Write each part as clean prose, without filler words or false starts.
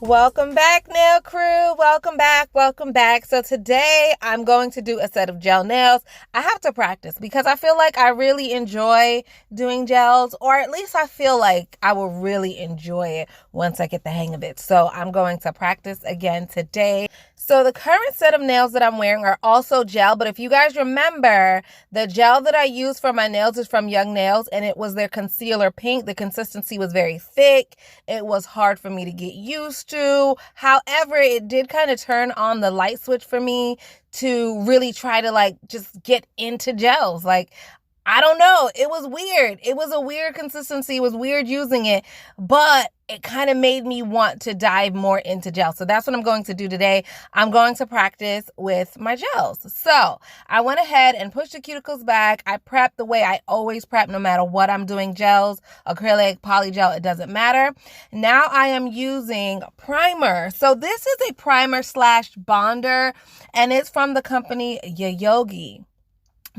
Welcome back, nail crew. Welcome back. Welcome back. So today I'm going to do a set of gel nails. I have to practice because I feel like I really enjoy doing gels, or at least I feel like I will really enjoy it once I get the hang of it. So I'm going to practice again today. So the current set of nails that I'm wearing are also gel, but if you guys remember, the gel that I use for my nails is from Young Nails, and it was their concealer pink. The consistency was very thick. It was hard for me to get used to. However, it did kind of turn on the light switch for me to really try to just get into gels. I don't know. It was weird. It was a weird consistency. It was weird using it, but it kind of made me want to dive more into gel. So that's what I'm going to do today. I'm going to practice with my gels. So I went ahead and pushed the cuticles back. I prepped the way I always prep no matter what I'm doing. Gels, acrylic, polygel, it doesn't matter. Now I am using primer. So this is a primer slash bonder, and it's from the company Yayoge.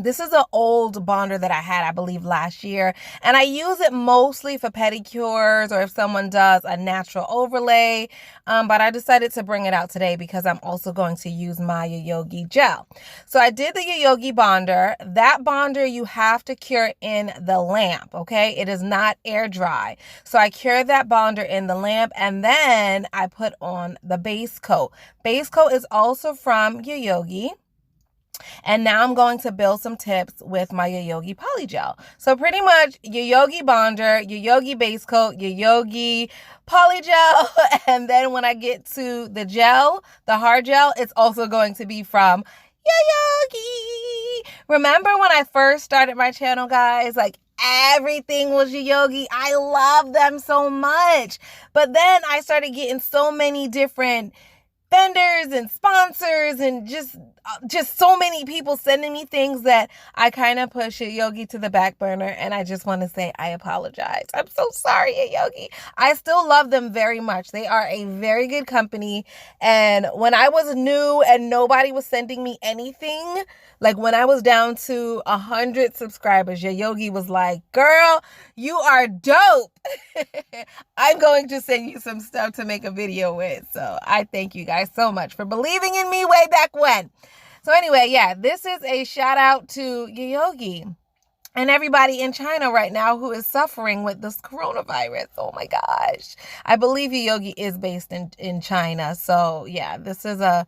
This is an old bonder that I had, I believe, last year, and I use it mostly for pedicures or if someone does a natural overlay, but I decided to bring it out today because I'm also going to use my Yayoge gel. So I did the Yayoge bonder. That bonder you have to cure in the lamp, okay? It is not air dry. So I cured that bonder in the lamp, and then I put on the base coat. Base coat is also from Yayoge. And now I'm going to build some tips with my Yayoge Polygel. So pretty much Yayoge Bonder, Yayoge Base Coat, Yayoge Polygel. And then when I get to the gel, the hard gel, it's also going to be from Yayoge. Remember when I first started my channel, guys? Everything was Yayoge. I love them so much. But then I started getting so many different vendors and sponsors and just so many people sending me things that I kind of push Yayoge to the back burner, and I just want to say I apologize. I'm so sorry, Yayoge. I still love them very much. They are a very good company, and when I was new and nobody was sending me anything, like when I was down to 100 subscribers, Yayoge was like, girl, you are dope. I'm going to send you some stuff to make a video with. So I thank you guys so much for believing in me way back when. So anyway, yeah, this is a shout out to Yayoge and everybody in China right now who is suffering with this coronavirus. Oh my gosh. I believe Yayoge is based in China. So yeah, this is a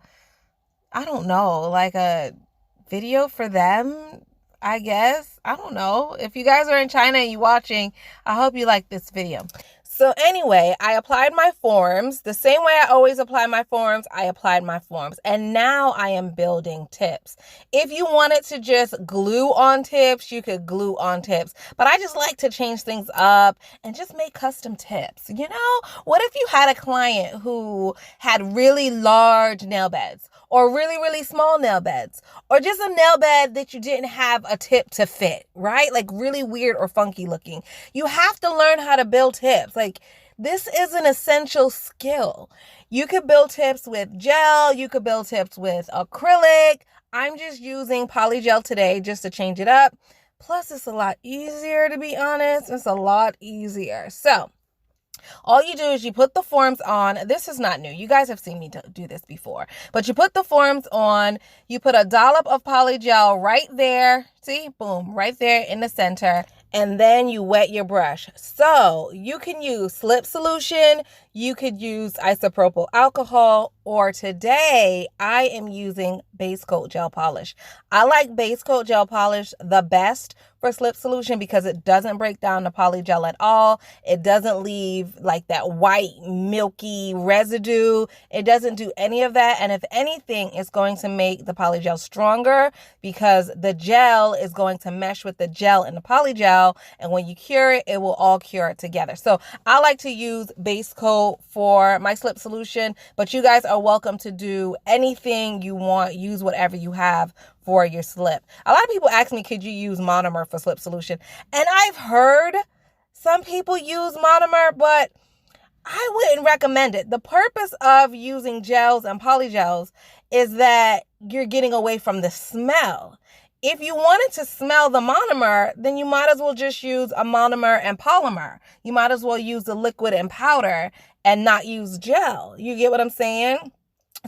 video for them, I guess. I don't know. If you guys are in China and you're watching, I hope you like this video. So anyway, I applied my forms. The same way I always apply my forms, I applied my forms. And now I am building tips. If you wanted to just glue on tips, you could glue on tips. But I just like to change things up and just make custom tips. You know, what if you had a client who had really large nail beds, or really, really small nail beds, or just a nail bed that you didn't have a tip to fit, right? Like really weird or funky looking. You have to learn how to build tips. This is an essential skill. You could build tips with gel. You could build tips with acrylic. I'm just using polygel today just to change it up. Plus, it's a lot easier, to be honest. It's a lot easier. So all you do is you put the forms on. This is not new. You guys have seen me do this before. But you put the forms on. You put a dollop of polygel right there. See? Boom. Right there in the center. And then you wet your brush. So you can use slip solution. You could use isopropyl alcohol. Or today, I am using base coat gel polish. I like base coat gel polish the best for slip solution because it doesn't break down the polygel at all. It doesn't leave like that white milky residue. It doesn't do any of that. And if anything, it's going to make the polygel stronger because the gel is going to mesh with the gel and the polygel. And when you cure it, it will all cure it together. So I like to use base coat for my slip solution, but you guys are welcome to do anything you want. Use whatever you have for your slip. A lot of people ask me, could you use monomer for slip solution? And I've heard some people use monomer, but I wouldn't recommend it. The purpose of using gels and polygels is that you're getting away from the smell. If you wanted to smell the monomer, then you might as well just use a monomer and polymer. You might as well use the liquid and powder and not use gel. You get what I'm saying?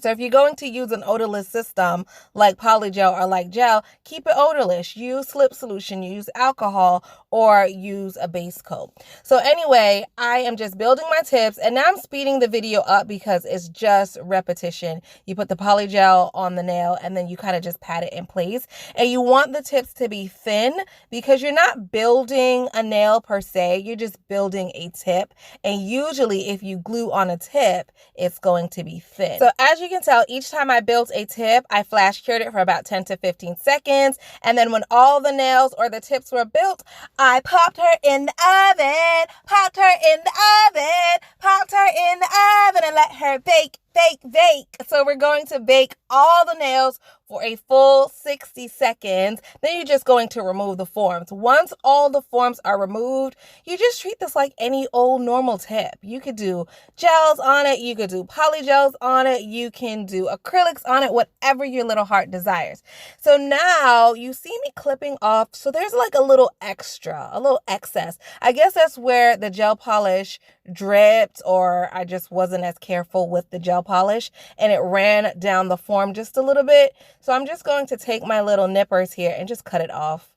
So if you're going to use an odorless system like Polygel or like gel, keep it odorless. Use slip solution, use alcohol, or use a base coat. So anyway, I am just building my tips, and now I'm speeding the video up because it's just repetition. You put the Polygel on the nail and then you kind of just pat it in place. And you want the tips to be thin because you're not building a nail per se, you're just building a tip. And usually if you glue on a tip, it's going to be thin. So as you can tell, each time I built a tip, I flash cured it for about 10 to 15 seconds. And then when all the nails or the tips were built, I popped her in the oven, popped her in the oven, popped her in the oven, and let her bake, bake, bake. So we're going to bake all the nails for a full 60 seconds. Then you're just going to remove the forms. Once all the forms are removed, you just treat this like any old normal tip. You could do gels on it. You could do polygels on it. You can do acrylics on it, whatever your little heart desires. So now you see me clipping off. So there's like a little extra, a little excess. I guess that's where the gel polish dripped, or I just wasn't as careful with the gel polish and it ran down the form just a little bit. So I'm just going to take my little nippers here and just cut it off.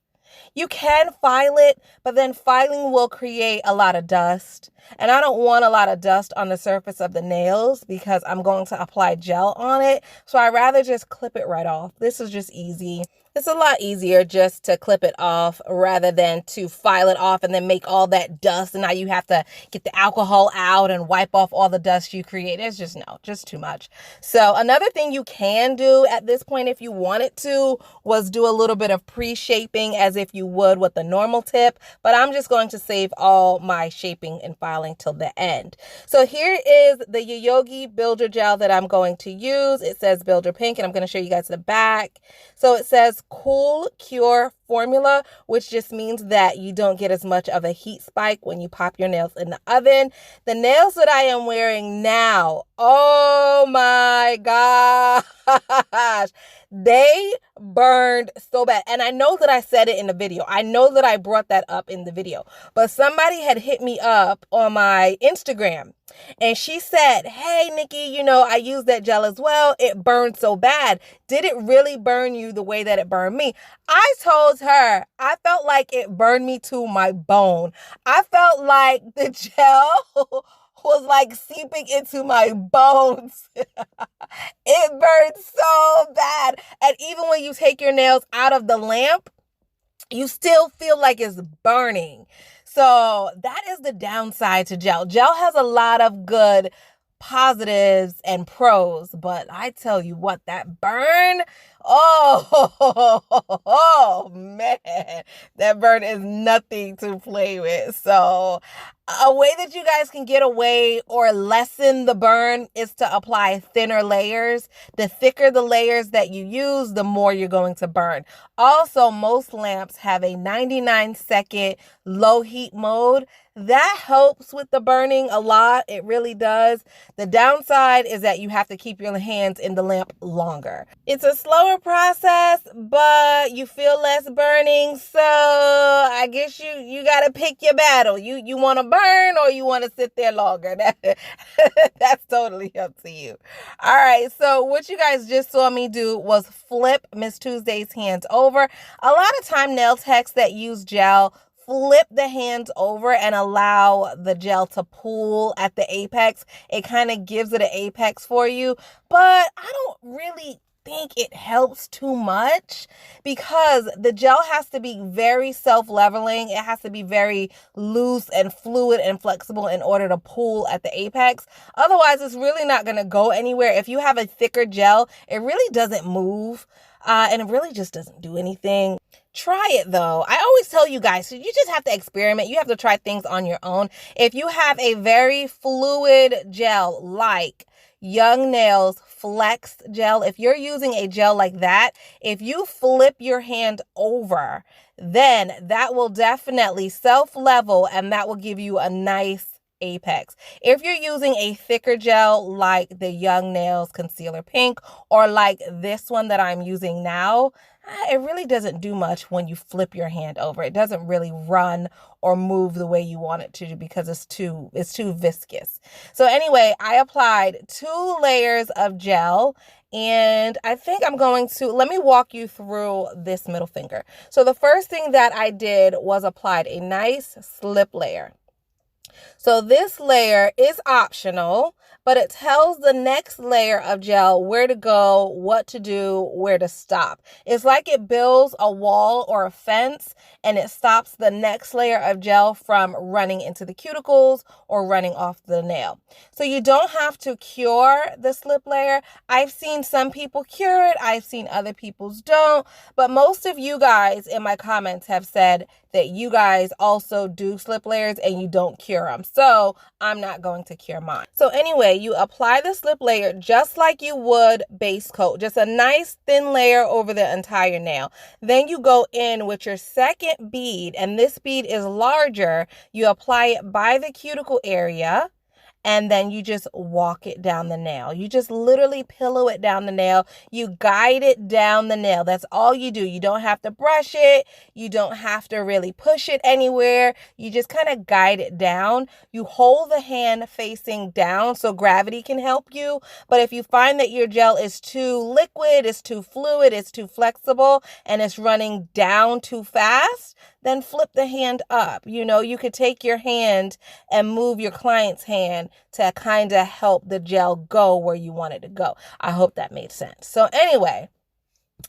You can file it, but then filing will create a lot of dust. And I don't want a lot of dust on the surface of the nails because I'm going to apply gel on it. So I'd rather just clip it right off. This is just easy. It's a lot easier just to clip it off rather than to file it off and then make all that dust. And now you have to get the alcohol out and wipe off all the dust you create. It's just, no, just too much. So another thing you can do at this point, if you wanted to, was do a little bit of pre-shaping as if you would with the normal tip. But I'm just going to save all my shaping and filing till the end. So here is the Yayoge Builder Gel that I'm going to use. It says Builder Pink, and I'm going to show you guys the back. So it says Cool Cure Formula, which just means that you don't get as much of a heat spike when you pop your nails in the oven. The nails that I am wearing now, oh my gosh, they burned so bad. And I know that I said it in the video. I know that I brought that up in the video, but somebody had hit me up on my Instagram and she said, hey, Nikki, you know, I used that gel as well. It burned so bad. Did it really burn you the way that it burned me? I told her I felt like it burned me to my bone. I felt like the gel was like seeping into my bones. It burned so bad. And even when you take your nails out of the lamp, you still feel like it's burning. So that is the downside to gel. Gel has a lot of good positives and pros, but I tell you what, that burn, oh man, that burn is nothing to play with. So a way that you guys can get away or lessen the burn is to apply thinner layers. The thicker the layers that you use, the more you're going to burn. Also, most lamps have a 99-second low heat mode. That helps with the burning a lot. It really does. The downside is that you have to keep your hands in the lamp longer. It's a slower process, but you feel less burning. So I guess you got to pick your battle. You want to burn or you want to sit there longer. That's totally up to you. All right. So what you guys just saw me do was flip Miss Tuesday's hands over. A lot of time nail techs that use gel flip the hands over and allow the gel to pool at the apex. It kind of gives it an apex for you, but I don't really think it helps too much because the gel has to be very self-leveling. It has to be very loose and fluid and flexible in order to pool at the apex. Otherwise, it's really not going to go anywhere. If you have a thicker gel, it really doesn't move and it really just doesn't do anything. Try it though. I always tell you guys, so you just have to experiment. You have to try things on your own. If you have a very fluid gel like Young Nails Flex Gel, if you're using a gel like that, if you flip your hand over, then that will definitely self-level and that will give you a nice apex. If you're using a thicker gel like the Young Nails Concealer Pink or like this one that I'm using now, it really doesn't do much when you flip your hand over. It doesn't really run or move the way you want it to because it's too viscous. So anyway, I applied 2 layers of gel, and I think I'm going to, let me walk you through this middle finger. So the first thing that I did was applied a nice slip layer. So this layer is optional, but it tells the next layer of gel where to go, what to do, where to stop. It's like it builds a wall or a fence, and it stops the next layer of gel from running into the cuticles or running off the nail. So you don't have to cure the slip layer. I've seen some people cure it. I've seen other people's don't. But most of you guys in my comments have said that you guys also do slip layers and you don't cure them. So I'm not going to cure mine. So anyway, you apply the slip layer just like you would base coat, just a nice thin layer over the entire nail. Then you go in with your second bead, and this bead is larger. You apply it by the cuticle area, and then you just walk it down the nail. You just literally pillow it down the nail. You guide it down the nail. That's all you do. You don't have to brush it. You don't have to really push it anywhere. You just kind of guide it down. You hold the hand facing down so gravity can help you. But if you find that your gel is too liquid, it's too fluid, it's too flexible, and it's running down too fast, then flip the hand up. You know, you could take your hand and move your client's hand to kind of help the gel go where you want it to go. I hope that made sense. So anyway,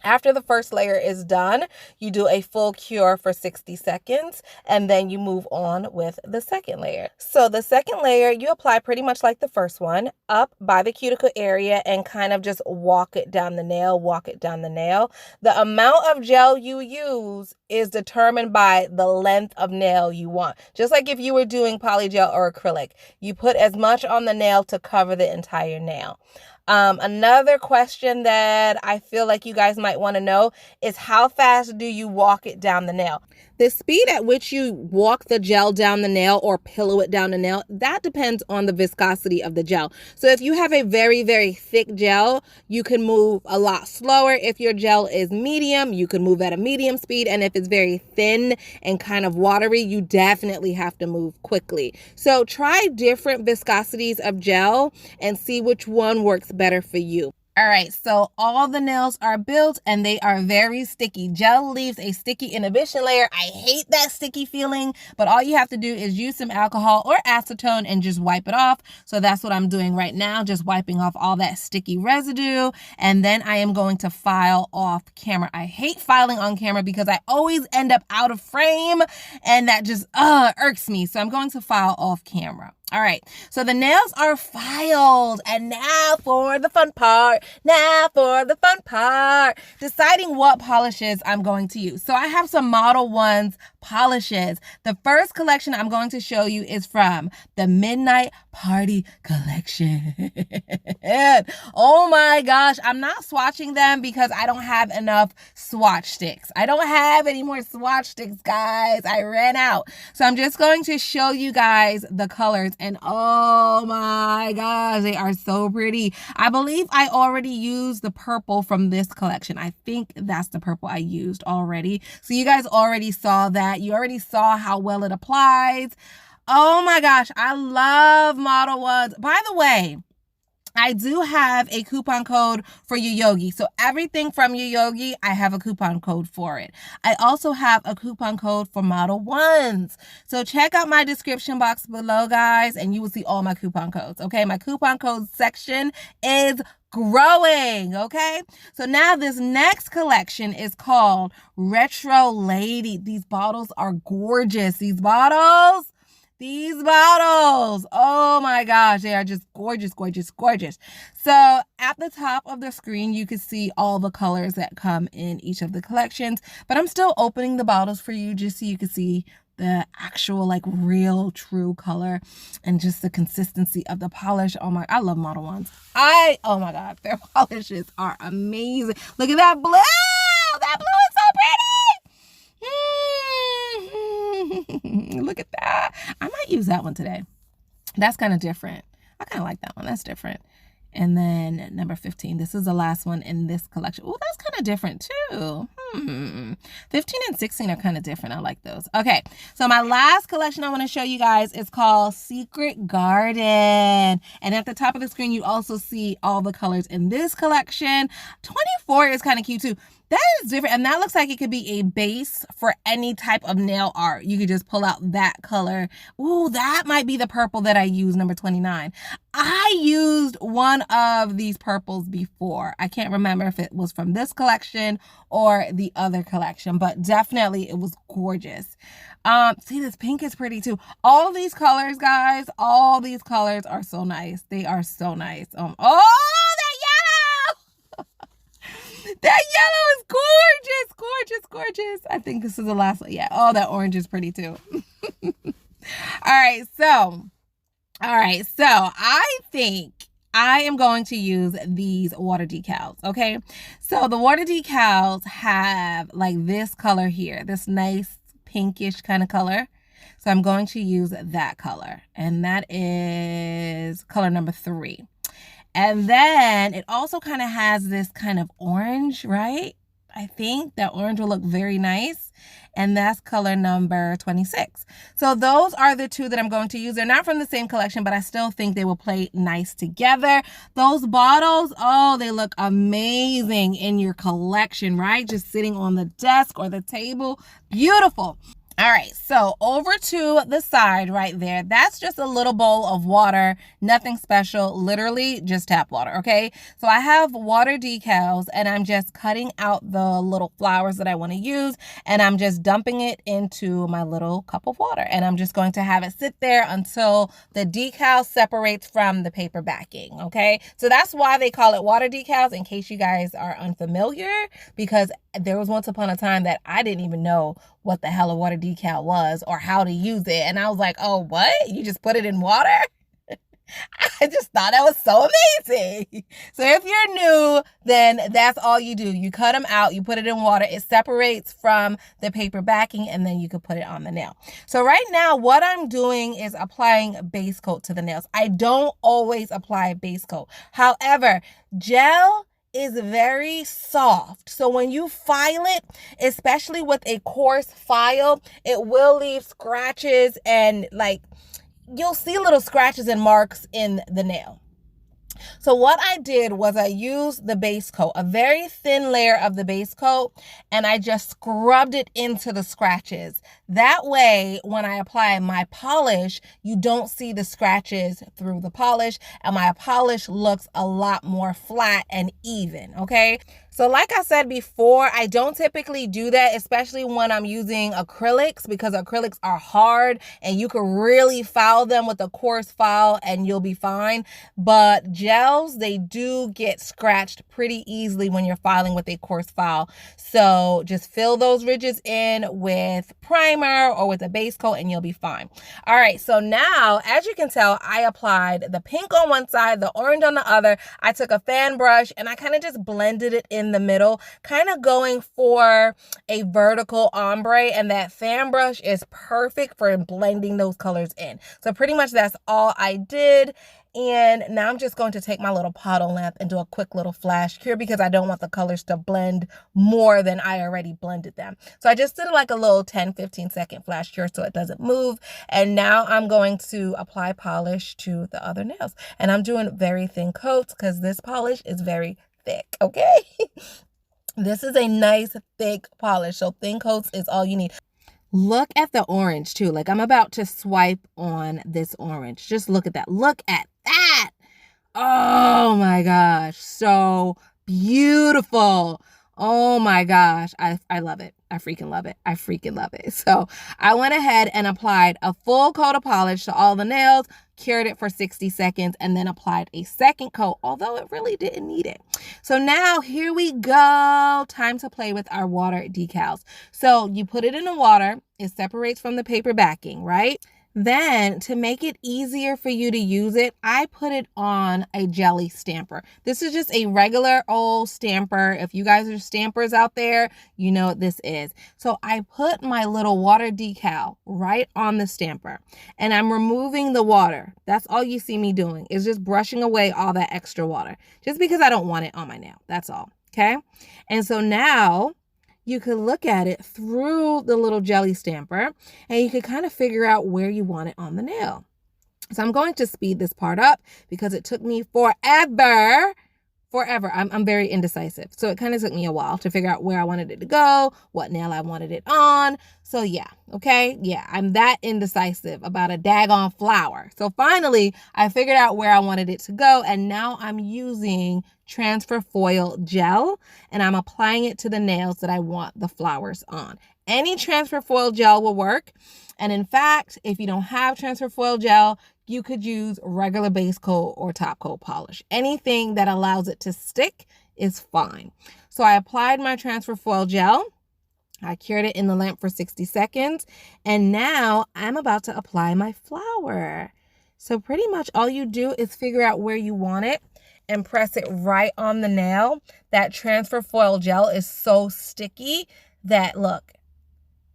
after the first layer is done, you do a full cure for 60 seconds, and then you move on with the second layer. So the second layer, you apply pretty much like the first one, up by the cuticle area and kind of just walk it down the nail, walk it down the nail. The amount of gel you use is determined by the length of nail you want. Just like if you were doing polygel or acrylic, you put as much on the nail to cover the entire nail. Another question that I feel like you guys might want to know is how fast do you walk it down the nail? The speed at which you walk the gel down the nail or pillow it down the nail, that depends on the viscosity of the gel. So if you have a very, very thick gel, you can move a lot slower. If your gel is medium, you can move at a medium speed. And if it's very thin and kind of watery, you definitely have to move quickly. So try different viscosities of gel and see which one works better for you. All right, so all the nails are built and they are very sticky. Gel leaves a sticky inhibition layer. I hate that sticky feeling, but all you have to do is use some alcohol or acetone and just wipe it off. So that's what I'm doing right now, just wiping off all that sticky residue. And then I am going to file off camera. I hate filing on camera because I always end up out of frame and that just irks me. So I'm going to file off camera. All right, so the nails are filed, and now for the fun part. Deciding what polishes I'm going to use. So I have some Modelones polishes. The first collection I'm going to show you is from the Midnight Party collection. Oh my gosh, I'm not swatching them because I don't have enough swatch sticks. I don't have any more swatch sticks, guys. I ran out. So I'm just going to show you guys the colors. And oh my gosh, they are so pretty. I believe I already used the purple from this collection. I think that's the purple I used already. So you guys already saw that. You already saw how well it applies. Oh my gosh, I love Modelones. By the way, I do have a coupon code for Yayoge. So everything from Yayoge, I have a coupon code for it. I also have a coupon code for Modelones. So check out my description box below, guys, and you will see all my coupon codes. Okay, my coupon code section is growing. Okay, so now this next collection is called Retro Lady. These bottles are gorgeous. These bottles, oh my gosh, they are just gorgeous, gorgeous, gorgeous. So at the top of the screen, you can see all the colors that come in each of the collections, but I'm still opening the bottles for you just so you can see the actual, like, real true color and just the consistency of the polish. Oh my, I love Modelones. Oh my God, their polishes are amazing. Look at that blue. That blue is so pretty. Look at that. I might use that one today. That's kind of different. I kind of like that one. That's different. And then number 15. This is the last one in this collection. Oh, that's kind of different too. 15 and 16 are kind of different. I like those. Okay, so my last collection I want to show you guys is called Secret Garden. And at the top of the screen, you also see all the colors in this collection. 24 is kind of cute too. That is different, and that looks like it could be a base for any type of nail art. You could just pull out that color. Ooh, that might be the purple that I use, number 29. I used one of these purples before. I can't remember if it was from this collection or the other collection, but definitely it was gorgeous. See, this pink is pretty too. All these colors, guys, all these colors are so nice. They are so nice. Oh, that yellow is gorgeous, gorgeous, gorgeous. I think this is the last one. Yeah. Oh, that orange is pretty too. All right. So I think I am going to use these water decals. Okay. So the water decals have like this color here, this nice pinkish kind of color. So I'm going to use that color, and that is color number 3. And then it also kind of has this kind of orange, right? I think that orange will look very nice. And that's color number 26. So those are the two that I'm going to use. They're not from the same collection, but I still think they will play nice together. Those bottles, oh, they look amazing in your collection, right? Just sitting on the desk or the table. Beautiful. All right, so over to the side right there, that's just a little bowl of water, nothing special, literally just tap water, okay? So I have water decals, and I'm just cutting out the little flowers that I want to use, and I'm just dumping it into my little cup of water, and I'm just going to have it sit there until the decal separates from the paper backing, okay? So that's why they call it water decals, in case you guys are unfamiliar, because there was once upon a time that I didn't even know what the hell a water decal was or how to use it. And I was like, oh, what? You just put it in water? I just thought that was so amazing. So if you're new, then that's all you do. You cut them out, you put it in water, it separates from the paper backing, and then you can put it on the nail. So right now, what I'm doing is applying base coat to the nails. I don't always apply base coat. However, gel is very soft, so when you file it, especially with a coarse file, it will leave scratches, and like you'll see little scratches and marks in the nail. So what I did was I used the base coat, a very thin layer of the base coat, and I just scrubbed it into the scratches. That way, when I apply my polish, you don't see the scratches through the polish, and my polish looks a lot more flat and even, okay? So like I said before, I don't typically do that, especially when I'm using acrylics, because acrylics are hard and you can really file them with a coarse file and you'll be fine. But gels, they do get scratched pretty easily when you're filing with a coarse file. So just fill those ridges in with primer or with a base coat and you'll be fine. All right, so now, as you can tell, I applied the pink on one side, the orange on the other. I took a fan brush and I kind of just blended it in the middle, kind of going for a vertical ombre, and that fan brush is perfect for blending those colors in. So pretty much that's all I did. And now I'm just going to take my little bottle lamp and do a quick little flash cure, because I don't want the colors to blend more than I already blended them. So I just did like a little 10-15 second flash cure so it doesn't move. And now I'm going to apply polish to the other nails. And I'm doing very thin coats because this polish is very thick, okay? This is a nice thick polish, so thin coats is all you need. Look at the orange too. Like, I'm about to swipe on this orange. Just look at that. Look at that. Oh my gosh, so beautiful. Oh my gosh, I love it. I freaking love it. I freaking love it. So I went ahead and applied a full coat of polish to all the nails, cured it for 60 seconds, and then applied a second coat, although it really didn't need it. So now here we go. Time to play with our water decals. So you put it in the water, it separates from the paper backing, right? Then, to make it easier for you to use it, I put it on a jelly stamper. This is just a regular old stamper. If you guys are stampers out there, you know what this is. So I put my little water decal right on the stamper, and I'm removing the water. That's all you see me doing, is just brushing away all that extra water, just because I don't want it on my nail. That's all, okay? And so now you could look at it through the little jelly stamper and you could kind of figure out where you want it on the nail. So I'm going to speed this part up because it took me forever. I'm very indecisive. So it kind of took me a while to figure out where I wanted it to go, what nail I wanted it on. So yeah, okay. Yeah, I'm that indecisive about a daggone flower. So finally, I figured out where I wanted it to go. And now I'm using transfer foil gel and I'm applying it to the nails that I want the flowers on. Any transfer foil gel will work. And in fact, if you don't have transfer foil gel, you could use regular base coat or top coat polish. Anything that allows it to stick is fine. So I applied my transfer foil gel. I cured it in the lamp for 60 seconds. And now I'm about to apply my flower. So pretty much all you do is figure out where you want it and press it right on the nail. That transfer foil gel is so sticky that, look,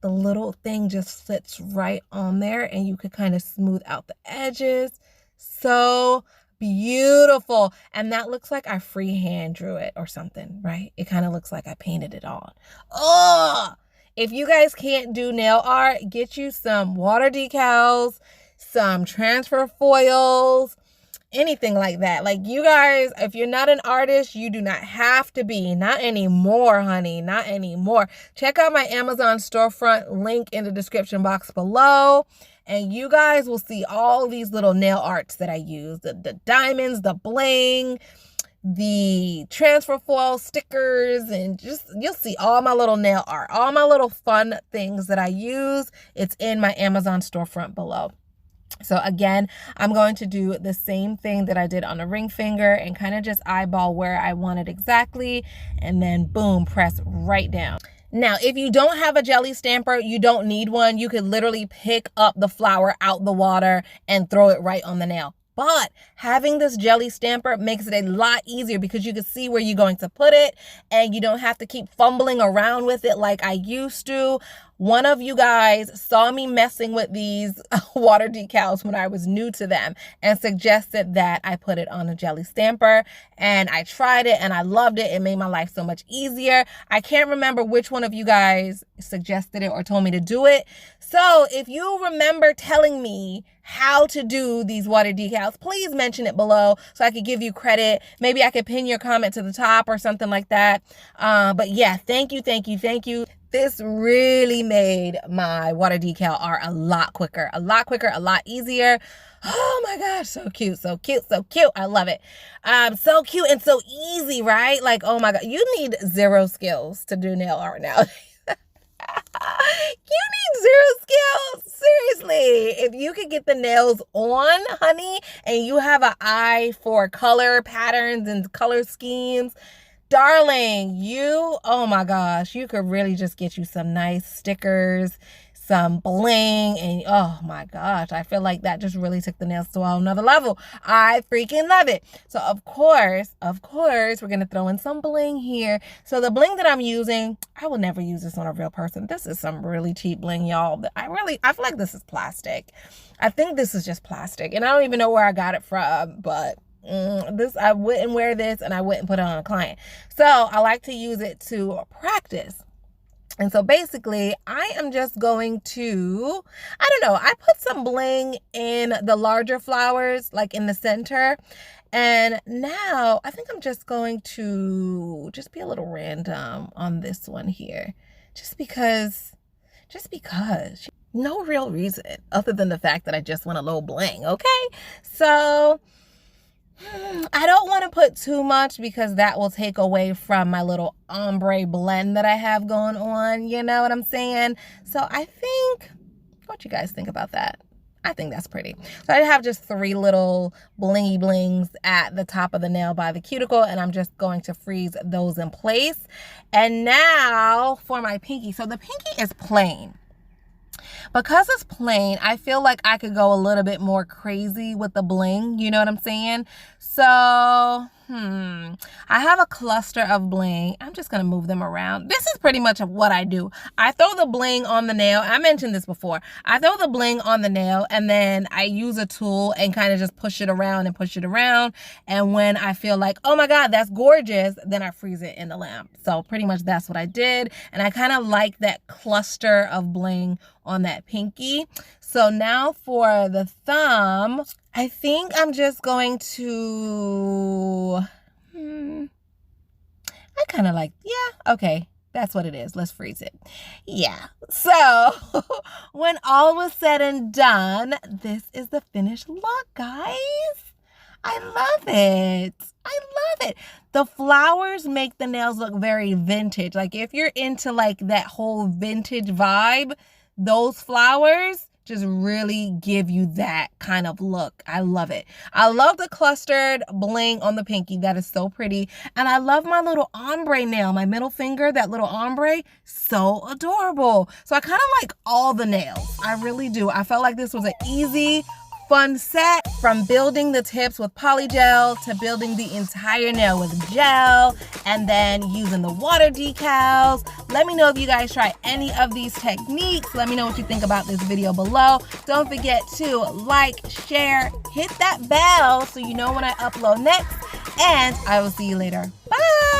the little thing just sits right on there and you could kind of smooth out the edges. So beautiful. And that looks like I freehand drew it or something, right? It kind of looks like I painted it on. Oh, if you guys can't do nail art, get you some water decals, some transfer foils, anything like that. Like, you guys, if you're not an artist, you do not have to be. Not anymore, honey. Not anymore. Check out my Amazon storefront, link in the description box below. And you guys will see all these little nail arts that I use. The diamonds, the bling, the transfer foil stickers, and just, you'll see all my little nail art. All my little fun things that I use. It's in my Amazon storefront below. So again, I'm going to do the same thing that I did on the ring finger and kind of just eyeball where I want it exactly. And then boom, press right down. Now, if you don't have a jelly stamper, you don't need one. You could literally pick up the flower out the water and throw it right on the nail. But having this jelly stamper makes it a lot easier because you can see where you're going to put it and you don't have to keep fumbling around with it like I used to. One of you guys saw me messing with these water decals when I was new to them and suggested that I put it on a jelly stamper, and I tried it and I loved it. It made my life so much easier. I can't remember which one of you guys suggested it or told me to do it. So if you remember telling me how to do these water decals, please mention it below so I could give you credit. Maybe I could pin your comment to the top or something like that. But yeah, thank you. This really made my water decal art a lot quicker, a lot easier. Oh my gosh, so cute. I love it. So cute and so easy, right? Like, oh my God, you need zero skills to do nail art now. You need zero skills. Seriously, if you could get the nails on, honey, and you have an eye for color patterns and color schemes, darling, oh my gosh, you could really just get you some nice stickers, some bling, and oh my gosh, I feel like that just really took the nails to a whole nother level. I freaking love it. So of course, we're going to throw in some bling here. So the bling that I'm using, I will never use this on a real person. This is some really cheap bling, y'all. I feel like this is plastic. I think this is just plastic, and I don't even know where I got it from, but I wouldn't wear this and I wouldn't put it on a client. So I like to use it to practice. And so basically I am just going to, I don't know, I put some bling in the larger flowers, like in the center. And now I think I'm just going to just be a little random on this one here. Just because, no real reason other than the fact that I just want a little bling. Okay. So I don't want to put too much because that will take away from my little ombre blend that I have going on. You know what I'm saying? So I think, what you guys think about that? I think that's pretty. So I have just 3 little blingy blings at the top of the nail by the cuticle, and I'm just going to freeze those in place. And now for my pinky. So the pinky is plain. Because it's plain, I feel like I could go a little bit more crazy with the bling, you know what I'm saying? So, I have a cluster of bling. I'm just going to move them around. This is pretty much what I do. I throw the bling on the nail. I mentioned this before. I throw the bling on the nail and then I use a tool and kind of just push it around and push it around. And when I feel like, oh my God, that's gorgeous, then I freeze it in the lamp. So pretty much that's what I did. And I kind of like that cluster of bling on that pinky. So now for the thumb, I think I'm just going to, I kind of like, yeah, okay, that's what it is. Let's freeze it. Yeah. So when all was said and done, this is the finished look, guys. I love it. I love it. The flowers make the nails look very vintage. Like if you're into like that whole vintage vibe, those flowers just really give you that kind of look. I love it. I love the clustered bling on the pinky. That is so pretty. And I love my little ombre nail, my middle finger, that little ombre. So adorable. So I kind of like all the nails. I really do. I felt like this was an easy, fun set, from building the tips with polygel to building the entire nail with gel and then using the water decals. Let me know if you guys try any of these techniques. Let me know what you think about this video below. Don't forget to like, share, hit that bell so you know when I upload next, and I will see you later. Bye!